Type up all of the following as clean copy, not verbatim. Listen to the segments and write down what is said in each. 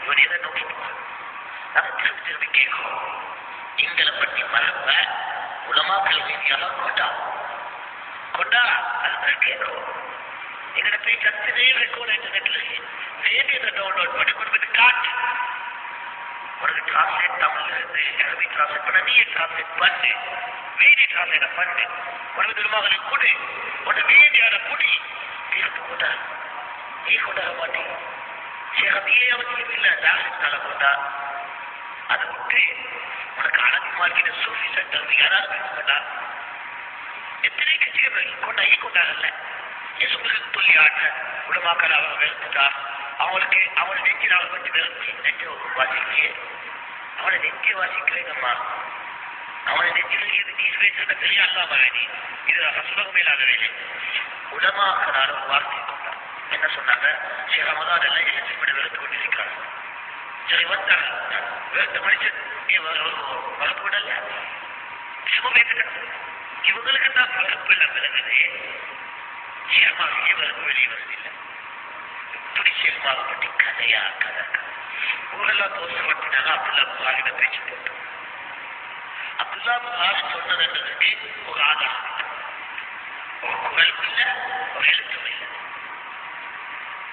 இவன் எதை நோக்கி போறான்? நாங்க திரும்பி திரும்பி கேட்கிறோம். எங்களை பற்றி மறப்ப உலமாக்கள் மீதியாக கொண்டா அதுதான் கேட்கிறோம். எங்கட போய் கத்திரே ரெக்கார்ட் இன்டர்நெட்ல வேண்டியதை டவுன்லோட் பண்ணி கொடுத்து காட்டு. உனக்கு டிரான்ஸ்லேட் தமிழ்ல இருந்து அரபி டிரான்ஸ்லேட் பண்ண நீ டிரான்ஸ்லேட் பண்ணு, வேண்டி டிரான்ஸ்லேட் பண்ணு, உனக்கு திருமகளை கொடு, உன்னை வேண்டியான குடி தீர்த்து கொண்டா. நீ கொண்டாட மாட்டேன் சேகத்தையே அவசியம் இல்லை. தாரித்தால கொண்டா அதை விட்டு உனக்கு அழகு மார்க்கிற சூஃபி சென்டர் யாராவது பேசுங்கடா. எத்தனை கட்சிகள் கொண்டா கொண்டாடல எசுமுக்கு துள்ளி ஆட்ட உலமாக்கள் அவங்க வெறுத்துட்டா. அவங்களுக்கு அவனை நெஞ்சில் அவளை பற்றி வெறுத்து நெஞ்ச வாசிக்க அவனை நெஞ்சை வாசிக்கிறேங்கம்மா. அவனை நெஞ்சில் இது நீ பேசுறத பெரிய அல்லாம வேணி இது சுலகம் இல்லாத வேலை. உலமாக்களால் ஒரு வார்த்தை கொண்டார். என்ன சொன்னாங்க? ஸ்ரீ ரமதான் எல்லாம் எழுத்து வெறுத்து கொண்டிருக்கிறார். சரி வந்தாங்க வெறுத்த மனுஷன் வளர்ப்புடல இவங்களுக்கு தான் வளர்ப்பு இல்லை விளங்குது. சேமாவே வளர்ப்பு வெளியே வருதில்லை. இப்படி சேமாகப்பட்டு கதையா கதை ஊரெல்லாம் தோசை பட்டினாங்க. அப்துல்லா புகாரிட பேச்சு போட்டோம். அப்துல்லா புகாரி சொன்னதுன்றதுக்கு ஒரு ஆதாரம், ஒரு குரலும் இல்லை, ஒரு எழுத்தும் இல்லை.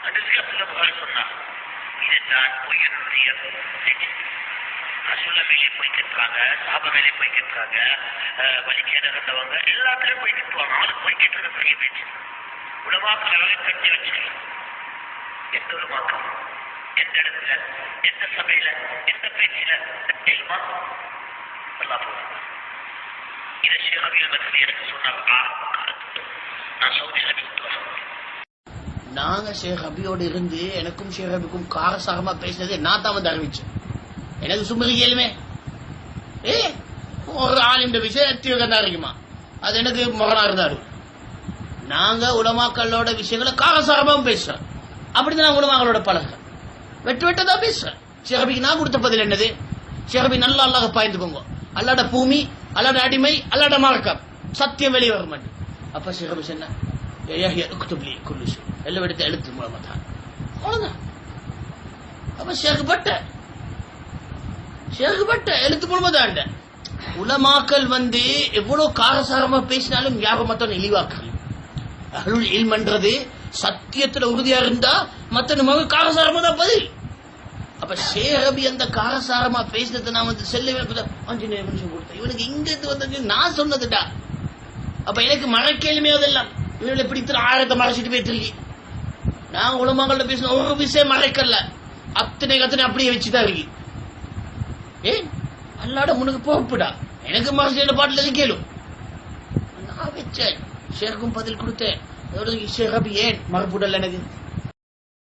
அதுக்கு அப்துல்லா புகாரி சொன்னார், இதுதான் பொய்யனுடைய ரசூலுல்லாஹ் மேலே போய் கேட்கிறாங்க, சாபா மேலே போய் கேட்கிறாங்க, வலிக்கேட கண்டவங்க எல்லாத்திலும் போய் கேட்பாங்க. அவனுக்கு போய் கேட்டது பெரிய பேச்சு. உலமாக்களை கட்டி வச்சுக்கலாம். எந்த உலமாக்கம் எந்த இடத்துல எந்த சபையில எந்த பேச்சில தெரியுமா? நல்லா போதும். இதை ஷேக் அபி மதனி எனக்கு சொன்னாங்க. ஆரம்ப காலத்துல நான் சவுதி அரேபியா நாங்க ஷேக் அபியோடு இருந்து எனக்கும் ஷேக் அபிக்கும் காரசாரமா பேசினது நான் தான் வந்து அறிவிச்சேன். எனக்கு சும்மா கேளுமே ஒரு ஆளுடைய விஷயம் தான் இருக்குமா? அது எனக்கு முரணா இருந்தாரு. நாங்க உலமாக்களோட விஷயங்களை காரசாரமாவும் பேசுறோம். அப்படிதான் நான் உலமாக்களோட பழகிறேன். வெட்டதான் பேசுறேன். ஷேக் அபிக்கு நான் கொடுத்த பதில் என்னது? ஷேக் அபி நல்லா அல்லாஹ் பாய்ந்துக்கோங்க. அல்லாட பூமி, அல்லாட அடிமை, அல்லாட மார்க்கம், சத்தியம் வெளியே வர மாட்டேன். அப்ப ஷேக் அபி சொன்ன எல்லாம் எடுத்து எழுத்து மூலமா தான் அவ்வளவுதான். அப்ப ஷேகுபட்ட எழுத்து மூலமா தான். உலமாக்கள் வந்து எவ்வளவு காரசாரமா பேசினாலும் யாரும் மத்தவன் இழிவாக்கல். அருள் இல்மன்றது சத்தியத்துல உறுதியா இருந்தா மத்த நமக்கு காரசாரமா தான் பதில். அப்ப ஷேக் அபி அந்த காரசாரமா பேசினதை நான் வந்து செல்ல 5 நிமிஷம் கொடுத்தேன். இவனுக்கு இங்கிருந்து வந்து நான் சொன்னதுடா. அப்ப எனக்கு மறைக்கேளுமே அதெல்லாம். இவங்களை பிடித்த ஆழத்தை மறைச்சிட்டு போயிட்டு நான் உலமாக்கள்ட்ட பேசின ஒரு விஷயம் மறைக்கல. அத்தனை அப்படியே வச்சுதான் இருக்கு. ஏன் அல்லாட முனுக்கு பொறுப்புடா. எனக்கு மறைச்ச பாட்டுல கேளும். நான் வச்சேன். ஷேக்கும் பதில் கொடுத்தேன். ஷேக் அபி ஏன் மறுப்புடல் எனக்கு